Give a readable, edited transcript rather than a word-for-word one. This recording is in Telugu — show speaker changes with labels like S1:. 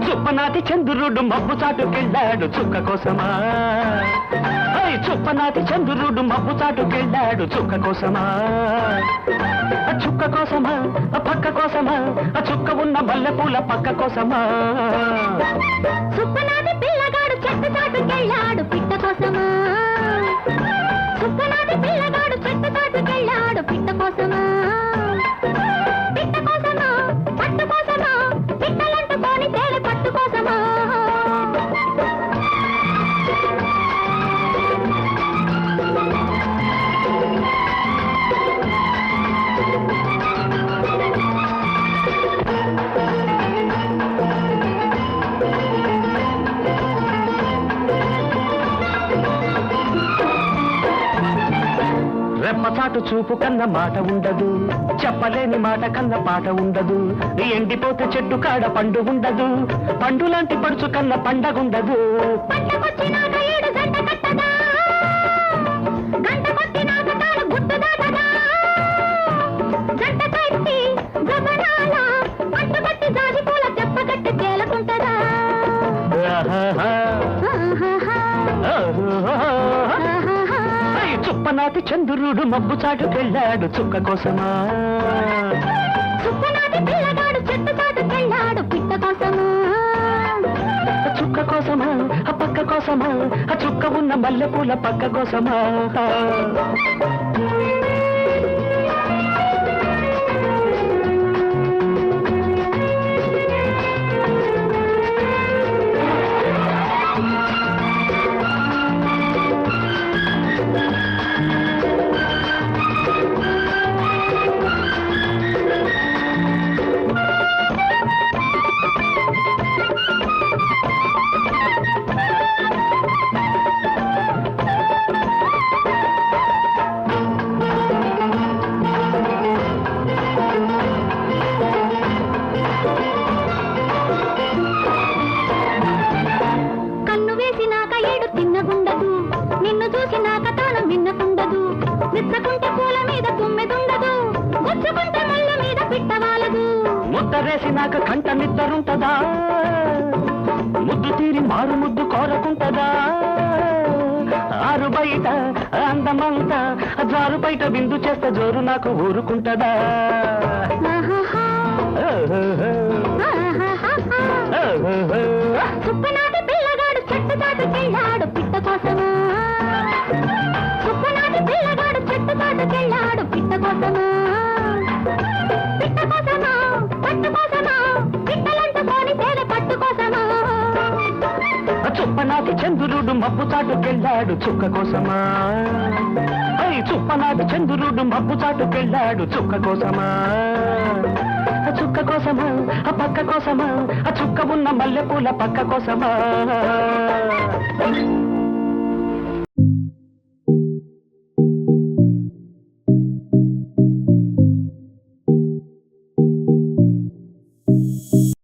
S1: చుప్పనాటి చంద్రుడు మబ్బు చాటుకెళ్ళాడు చుక్క కోసమా. చుప్పనాటి చంద్రుడు మబ్బు చాటుకెళ్ళాడు చుక్క కోసమా. చుక్క కోసమా పక్క కోసమా చుక్క ఉన్న మల్లెపూల పక్క కోసమా.
S2: చుప్పనాటి పిల్లగాడు చెట్టు చాటుకెళ్ళాడు పిట్ట కోసమా. చుప్పనాటి పిల్లగాడు చెట్టు చాటుకెళ్ళాడు పిట్ట కోసమా. పిట్ట కోసమా పట్టు కోసమా పిట్టలంటుకొని తేలి పట్టు కోసమా.
S1: రెప్పచాటు చూపు కన్న మాట ఉండదు, చెప్పలేని మాట కన్న పాట ఉండదు. ఎండిపోతే చెట్టు కాడ పండు ఉండదు, పండు లాంటి పడుచు కన్న పండగుండదు. చుప్పనాటి చంద్రుడు మబ్బు చాటుకెళ్ళాడు చుక్క కోసమా.
S2: చుప్పనాటి పిల్లగాడు చెట్టు చాటుకెళ్ళాడు పిట్ట కోసమా.
S1: చుక్క కోసమా పక్క కోసమా చుక్క ఉన్న మల్లెపూల పక్క కోసమా.
S2: నిన్ను చూసినాక తాను మిన్నకుండదు, విచ్చకుంటే పూల మీద తుమ్మెదుండదు, గుచ్చుకుంటే ముళ్ళ మీద పిట్టవాలదు.
S1: ముద్దరేసినాక కంట నిద్దరుంటదా, ముద్దు తీరి మారు ముద్దు కోరకుంటదా. ఆరు బయట అందమంతా జారు బయట విందు చేస్తే జోరు నాకు ఊరుకుంటదా.
S2: చుప్పనాటి పిల్లగాడు చెట్టు చాటుకెళ్ళాడు పిట్ట కోసమా. చుప్పనాటి పిల్లగాడు చెట్టు చాటుకెళ్ళాడు పిట్ట కోసమా. పిట్ట కోసమా పట్టు కోసమా పిట్టలంటుకొని తేనె పట్టు కోసమా.
S1: చుప్పనాటి చంద్రుడు మబ్బు చాటుకెళ్ళాడు చుక్క కోసమా. చుప్పనాటి చంద్రుడు మబ్బు చాటుకెళ్ళాడు చుక్క కోసమా. చుక్క కోసమా పక్క కోసమా చుక్క ఉన్న మల్లెపూల పక్క కోసమా.